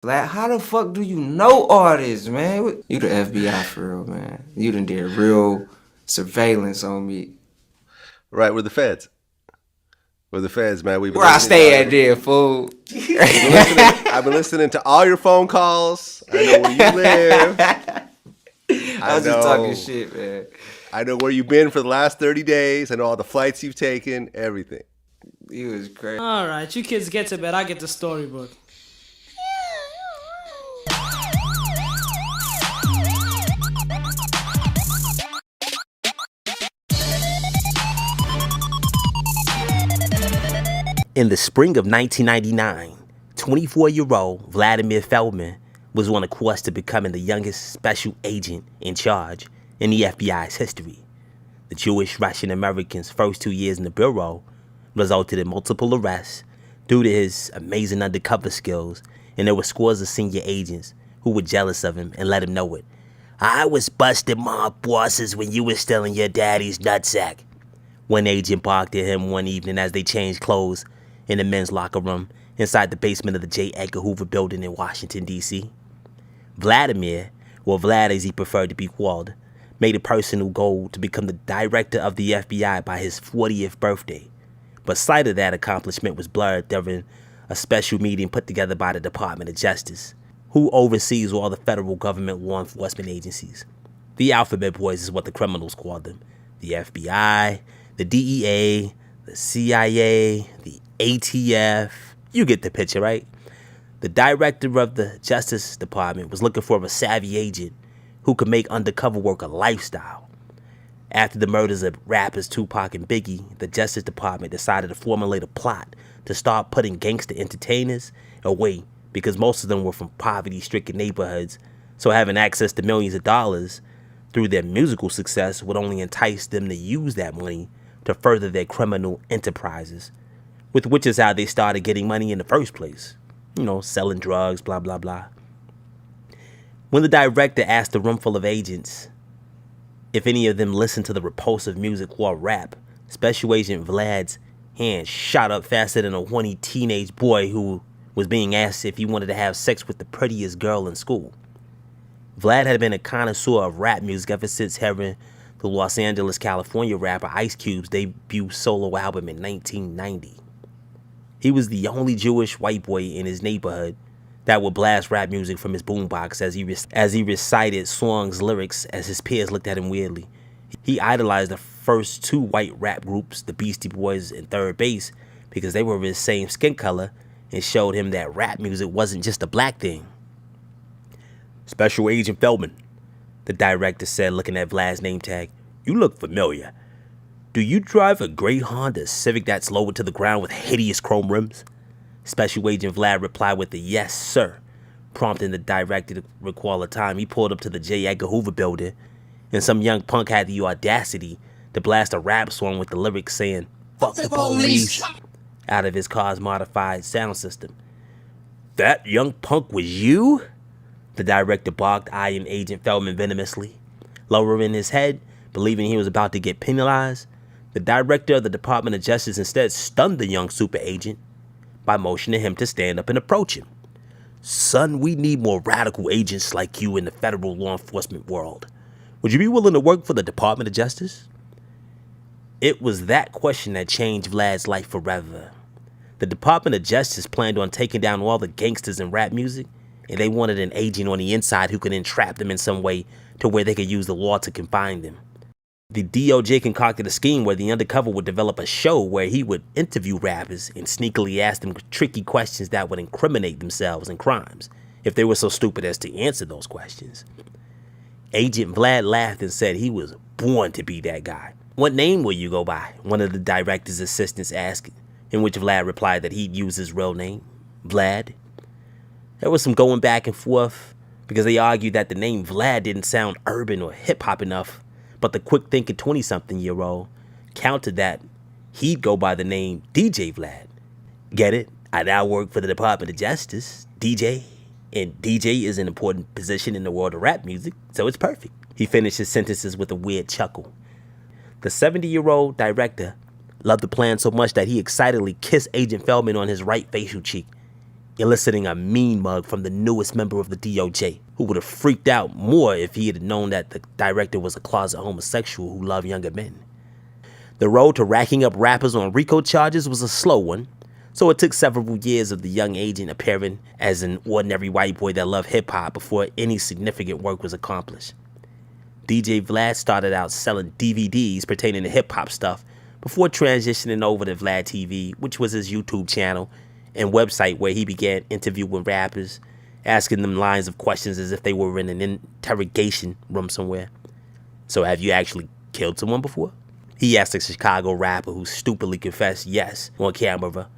Vlad, how the fuck do you know all this, man? You the FBI for real, man. You done did real surveillance on me. Right, we're the feds. We're the feds, man. We've been Where I listening to stay at there, fool. I've been listening to all your phone calls. I know where you live. I was just talking shit, man. I know where you've been for the last 30 days. I know all the flights you've taken, everything. He was crazy. All right, you kids get to bed. I get the storybook. In the spring of 1999, 24-year-old Vladimir Feldman was on a course to becoming the youngest special agent in charge in the FBI's history. The Jewish Russian American's first 2 years in the bureau resulted in multiple arrests due to his amazing undercover skills, and there were scores of senior agents who were jealous of him and let him know it. "I was busting mob bosses when you were still in your daddy's nutsack." One agent barked at him one evening as they changed clothes in the men's locker room inside the basement of the J. Edgar Hoover building in Washington, D.C. Vladimir, or Vlad as he preferred to be called, made a personal goal to become the director of the FBI by his 40th birthday. But sight of that accomplishment was blurred during a special meeting put together by the Department of Justice, who oversees all the federal government law enforcement agencies. The Alphabet Boys is what the criminals called them. The FBI, the DEA, the CIA, the ATF. You get the picture, right? The director of the Justice Department was looking for a savvy agent who could make undercover work a lifestyle. After the murders of rappers Tupac and Biggie, the Justice Department decided to formulate a plot to start putting gangster entertainers away because most of them were from poverty-stricken neighborhoods, so having access to millions of dollars through their musical success would only entice them to use that money to further their criminal enterprises, with which is how they started getting money in the first place. You know, selling drugs, blah, blah, blah. When the director asked a room full of agents if any of them listened to the repulsive music called rap, Special Agent Vlad's hand shot up faster than a horny teenage boy who was being asked if he wanted to have sex with the prettiest girl in school. Vlad had been a connoisseur of rap music ever since hearing the Los Angeles, California rapper Ice Cube's debut solo album in 1990. He was the only Jewish white boy in his neighborhood that would blast rap music from his boombox as he recited songs' lyrics as his peers looked at him weirdly. He idolized the first two white rap groups, the Beastie Boys and Third Base, because they were of his same skin color and showed him that rap music wasn't just a black thing. "Special Agent Feldman," the director said, looking at Vlad's name tag. "You look familiar. Do you drive a gray Honda Civic that's lowered to the ground with hideous chrome rims?" Special Agent Vlad replied with a "yes, sir," prompting the director to recall a time he pulled up to the J. Edgar Hoover building and some young punk had the audacity to blast a rap song with the lyrics saying, "Fuck the police," out of his car's modified sound system. "That young punk was you?" the director barked, eyeing Agent Feldman venomously. Lowering his head, believing he was about to get penalized, the director of the Department of Justice instead stunned the young super agent by motioning him to stand up and approach him. "Son, we need more radical agents like you in the federal law enforcement world. Would you be willing to work for the Department of Justice?" It was that question that changed Vlad's life forever. The Department of Justice planned on taking down all the gangsters in rap music, and they wanted an agent on the inside who could entrap them in some way to where they could use the law to confine them. The DOJ concocted a scheme where the undercover would develop a show where he would interview rappers and sneakily ask them tricky questions that would incriminate themselves in crimes, if they were so stupid as to answer those questions. Agent Vlad laughed and said he was born to be that guy. "What name will you go by?" one of the director's assistants asked, in which Vlad replied that he'd use his real name, Vlad. There was some going back and forth because they argued that the name Vlad didn't sound urban or hip-hop enough, but the quick-thinking 20-something-year-old countered that he'd go by the name DJ Vlad. Get it? I now work for the Department of Justice, DJ, and DJ is an important position in the world of rap music, so it's perfect. He finished his sentences with a weird chuckle. The 70-year-old director loved the plan so much that he excitedly kissed Agent Feldman on his right facial cheek eliciting a mean mug from the newest member of the DOJ, who would have freaked out more if he had known that the director was a closet homosexual who loved younger men. The road to racking up rappers on RICO charges was a slow one, so it took several years of the young agent appearing as an ordinary white boy that loved hip-hop before any significant work was accomplished. DJ Vlad started out selling DVDs pertaining to hip-hop stuff before transitioning over to Vlad TV, which was his YouTube channel and website where he began interviewing rappers, asking them lines of questions as if they were in an interrogation room somewhere. So have you actually killed someone before? He asked a Chicago rapper who stupidly confessed yes on camera,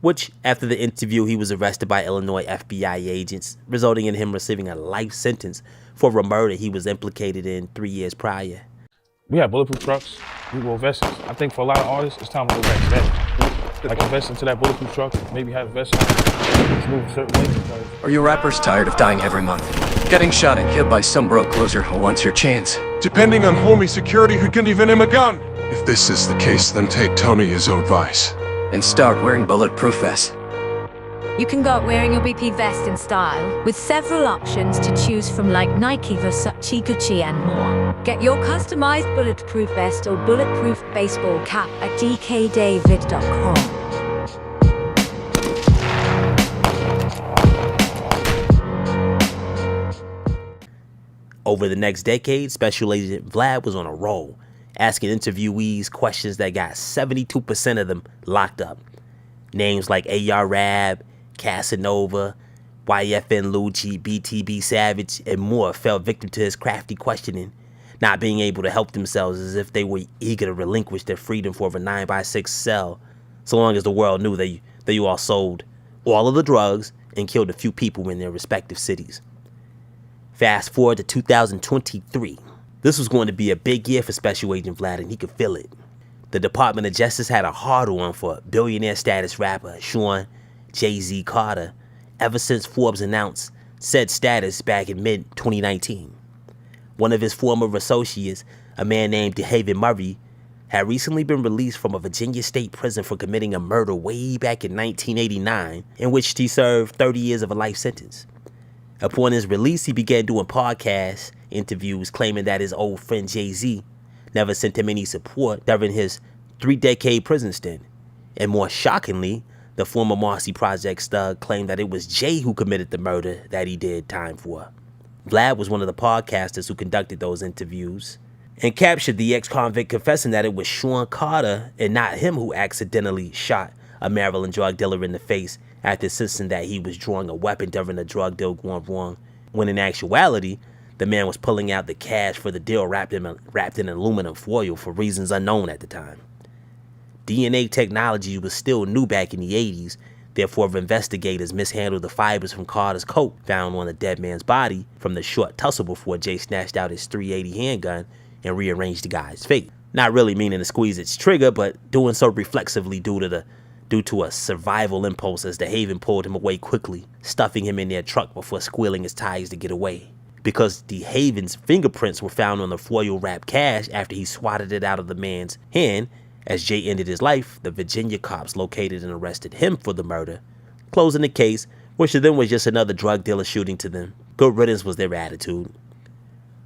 which after the interview he was arrested by Illinois FBI agents, resulting in him receiving a life sentence for a murder he was implicated in 3 years prior. We have bulletproof trucks. We will vest. I think for a lot of artists, it's time to go back to that. Like invest into that bulletproof truck, maybe have a vest on. Let's move a certain way. Because... Are you rappers tired of dying every month? Getting shot and killed by some broke closer who wants your chains? Depending on homie security who can even him a gun. If this is the case, then take Tony his advice. And start wearing bulletproof vests. You can go out wearing your BP vest in style, with several options to choose from like Nike, Versace, Gucci and more. Get your customized bulletproof vest or bulletproof baseball cap at dkdavid.com. Over the next decade, Special Agent Vlad was on a roll, asking interviewees questions that got 72% of them locked up. Names like A.R. Rab, Casanova, YFN Lucci, BTB Savage, and more fell victim to his crafty questioning, not being able to help themselves as if they were eager to relinquish their freedom for a 9x6 cell, so long as the world knew that you all sold all of the drugs and killed a few people in their respective cities. Fast forward to 2023. This was going to be a big year for Special Agent Vlad, and he could feel it. The Department of Justice had a hard-on for billionaire status rapper Shawn Jay-Z Carter ever since Forbes announced said status back in mid-2019. One of his former associates, a man named DeHaven Murray, had recently been released from a Virginia state prison for committing a murder way back in 1989, in which he served 30 years of a life sentence. Upon his release, he began doing podcast interviews claiming that his old friend Jay-Z never sent him any support during his 3-decade prison stint. And more shockingly, the former Marcy Project stud claimed that it was Jay who committed the murder that he did time for. Vlad was one of the podcasters who conducted those interviews and captured the ex-convict confessing that it was Shawn Carter and not him who accidentally shot a Maryland drug dealer in the face after insisting that he was drawing a weapon during a drug deal going wrong, when in actuality, the man was pulling out the cash for the deal wrapped in aluminum foil for reasons unknown at the time. DNA technology was still new back in the 80s, therefore investigators mishandled the fibers from Carter's coat found on the dead man's body from the short tussle before Jay snatched out his .380 handgun and rearranged the guy's fate. Not really meaning to squeeze its trigger, but doing so reflexively due to a survival impulse as DeHaven pulled him away quickly, stuffing him in their truck before squealing his tires to get away. Because DeHaven's fingerprints were found on the foil-wrapped cash after he swatted it out of the man's hand, as Jay ended his life, the Virginia cops located and arrested him for the murder, closing the case, which to them was just another drug dealer shooting to them. Good riddance was their attitude.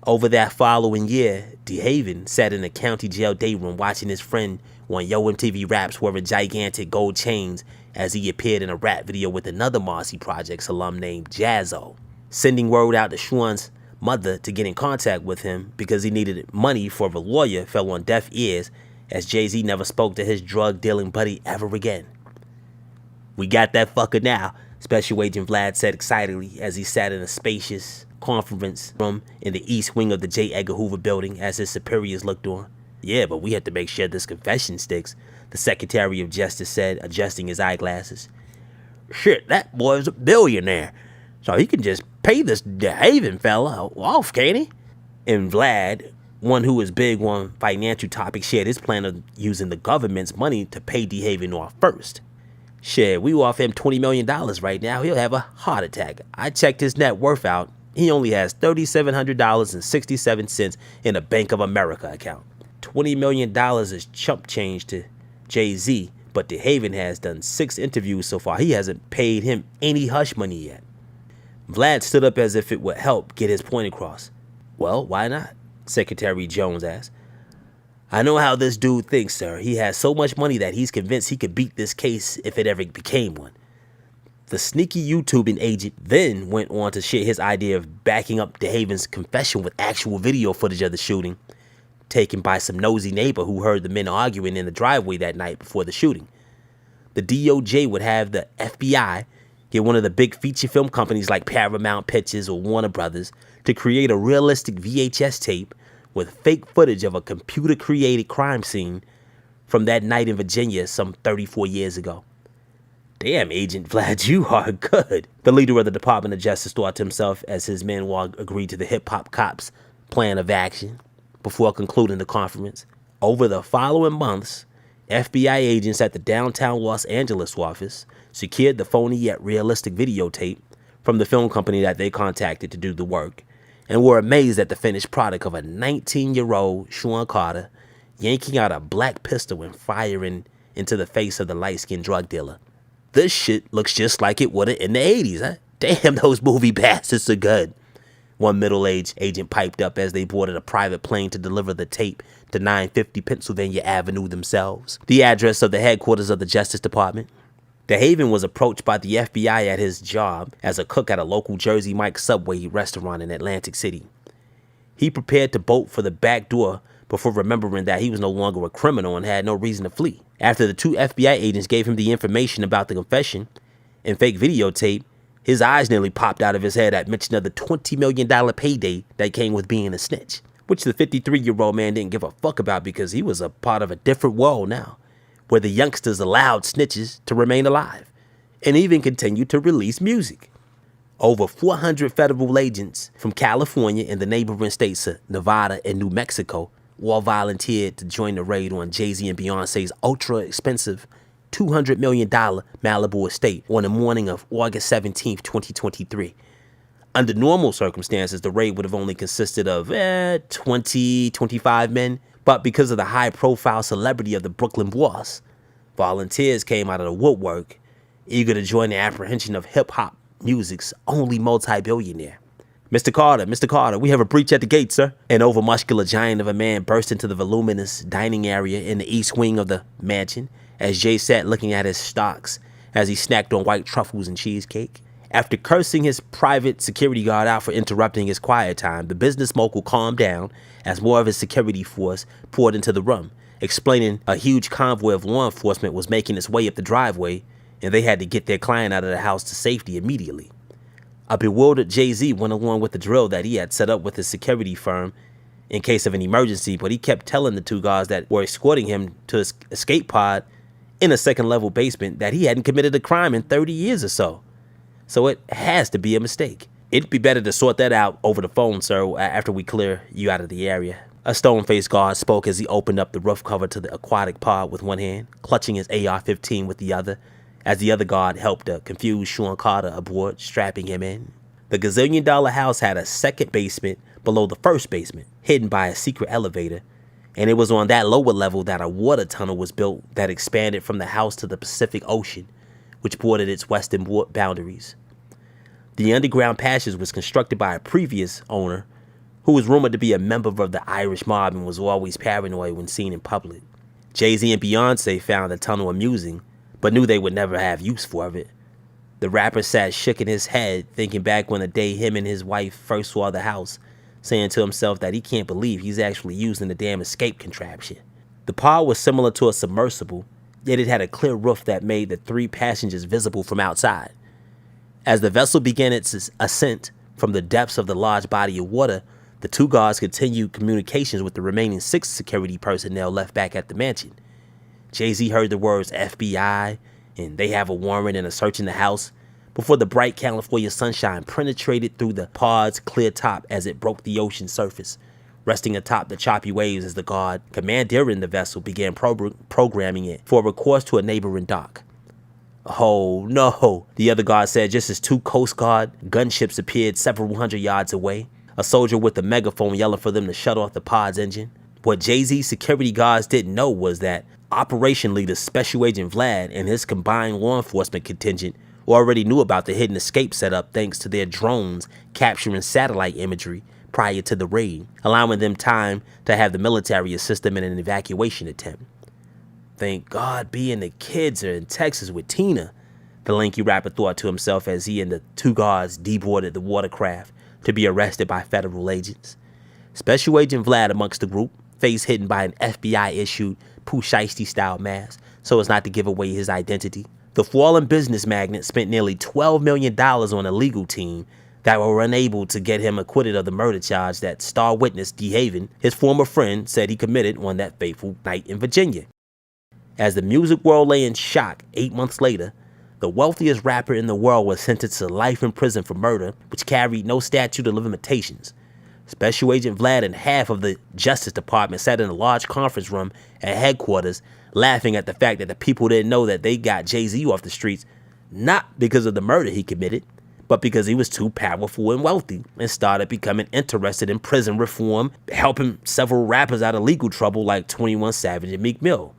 Over that following year, DeHaven sat in a county jail day room watching his friend on Yo MTV Raps wearing gigantic gold chains as he appeared in a rap video with another Marcy Projects alum named Jazzo, sending word out to Shawn's mother to get in contact with him because he needed money for a lawyer fell on deaf ears as Jay-Z never spoke to his drug-dealing buddy ever again. "We got that fucker now," Special Agent Vlad said excitedly as he sat in a spacious conference room in the east wing of the J. Edgar Hoover building as his superiors looked on. "Yeah, but we have to make sure this confession sticks," the Secretary of Justice said, adjusting his eyeglasses. "Shit, that boy's a billionaire, so he can just pay this DeHaven fella off, can't he?" And Vlad, one who is big on financial topics, shared his plan of using the government's money to pay DeHaven off first. "Shit, we off him $20 million right now. He'll have a heart attack. I checked his net worth out. He only has $3,700.67 in a Bank of America account. $20 million is chump change to Jay-Z, but DeHaven has done 6 interviews so far. He hasn't paid him any hush money yet. Vlad stood up as if it would help get his point across. Well, why not? Secretary Jones asked. I know how this dude thinks, sir. He has so much money that he's convinced he could beat this case if it ever became one. The sneaky YouTubing agent then went on to share his idea of backing up DeHaven's confession with actual video footage of the shooting, taken by some nosy neighbor who heard the men arguing in the driveway that night before the shooting. The DOJ would have the F.B.I. get one of the big feature film companies like Paramount Pictures or Warner Brothers to create a realistic VHS tape with fake footage of a computer-created crime scene from that night in Virginia some 34 years ago. Damn, Agent Vlad, you are good, the leader of the Department of Justice thought to himself as his men agreed to the hip-hop cops' plan of action before concluding the conference. Over the following months, FBI agents at the downtown Los Angeles office secured the phony yet realistic videotape from the film company that they contacted to do the work, and were amazed at the finished product of a 19-year-old Shawn Carter yanking out a black pistol and firing into the face of the light-skinned drug dealer. This shit looks just like it would have in the 80s, huh? Damn, those movie bastards are good. One middle-aged agent piped up as they boarded a private plane to deliver the tape to 950 Pennsylvania Avenue themselves, the address of the headquarters of the Justice Department. DeHaven was approached by the FBI at his job as a cook at a local Jersey Mike's Subway restaurant in Atlantic City. He prepared to bolt for the back door before remembering that he was no longer a criminal and had no reason to flee. After the 2 FBI agents gave him the information about the confession and fake videotape, his eyes nearly popped out of his head at mention of the $20 million payday that came with being a snitch, which the 53-year-old man didn't give a fuck about because he was a part of a different world now, where the youngsters allowed snitches to remain alive and even continued to release music. Over 400 federal agents from California and the neighboring states of Nevada and New Mexico all volunteered to join the raid on Jay-Z and Beyonce's ultra-expensive $200 million Malibu estate on the morning of August 17, 2023. Under normal circumstances, the raid would have only consisted of 20, 25 men, but because of the high-profile celebrity of the Brooklyn boss, volunteers came out of the woodwork, eager to join the apprehension of hip-hop music's only multi-billionaire. Mr. Carter, we have a breach at the gate, sir. An over-muscular giant of a man burst into the voluminous dining area in the east wing of the mansion as Jay sat looking at his stocks as he snacked on white truffles and cheesecake. After cursing his private security guard out for interrupting his quiet time, the business mogul calmed down as more of his security force poured into the room, explaining a huge convoy of law enforcement was making its way up the driveway and they had to get their client out of the house to safety immediately. A bewildered Jay-Z went along with the drill that he had set up with his security firm in case of an emergency, but he kept telling the 2 guards that were escorting him to his escape pod in a second-level basement that he hadn't committed a crime in 30 years or so. So it has to be a mistake. It'd be better to sort that out over the phone, sir, after we clear you out of the area. A stone-faced guard spoke as he opened up the roof cover to the aquatic pod with one hand, clutching his AR-15 with the other, as the other guard helped a confused Shawn Carter aboard, strapping him in. The gazillion-dollar house had a second basement below the first basement, hidden by a secret elevator, and it was on that lower level that a water tunnel was built that expanded from the house to the Pacific Ocean, which bordered its western boundaries. The underground passage was constructed by a previous owner who was rumored to be a member of the Irish mob and was always paranoid when seen in public. Jay-Z and Beyonce found the tunnel amusing, but knew they would never have use for it. The rapper sat shook in his head, thinking back on the day him and his wife first saw the house, saying to himself that he can't believe he's actually using the damn escape contraption. The pod was similar to a submersible, yet it had a clear roof that made the 3 passengers visible from outside. As the vessel began its ascent from the depths of the large body of water, the 2 guards continued communications with the remaining 6 security personnel left back at the mansion. Jay-Z heard the words FBI and they have a warrant and a search in the house before the bright California sunshine penetrated through the pod's clear top as it broke the ocean surface, resting atop the choppy waves as the guard commandeering the vessel began programming it for a course to a neighboring dock. Oh no, the other guard said just as 2 Coast Guard gunships appeared several hundred yards away, a soldier with a megaphone yelling for them to shut off the pod's engine. What Jay-Z's security guards didn't know was that Operation leader Special Agent Vlad and his combined law enforcement contingent already knew about the hidden escape setup thanks to their drones capturing satellite imagery prior to the raid, allowing them time to have the military assist them in an evacuation attempt. Thank God B and the kids are in Texas with Tina, the lanky rapper thought to himself as he and the 2 guards deboarded the watercraft to be arrested by federal agents. Special Agent Vlad amongst the group, face hidden by an FBI-issued Pooh Shiesty-style mask so as not to give away his identity. The fallen business magnate spent nearly $12 million on a legal team that were unable to get him acquitted of the murder charge that star witness DeHaven, his former friend, said he committed on that fateful night in Virginia. As the music world lay in shock 8 months later, the wealthiest rapper in the world was sentenced to life in prison for murder, which carried no statute of limitations. Special Agent Vlad and half of the Justice Department sat in a large conference room at headquarters, laughing at the fact that the people didn't know that they got Jay-Z off the streets, not because of the murder he committed, but because he was too powerful and wealthy and started becoming interested in prison reform, helping several rappers out of legal trouble like 21 Savage and Meek Mill.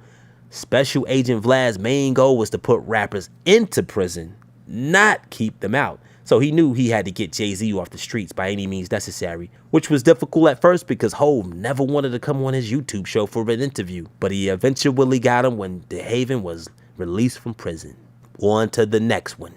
Special Agent Vlad's main goal was to put rappers into prison, not keep them out. So he knew he had to get Jay-Z off the streets by any means necessary, which was difficult at first because Hov never wanted to come on his YouTube show for an interview, but he eventually got him when DeHaven was released from prison. On to the next one.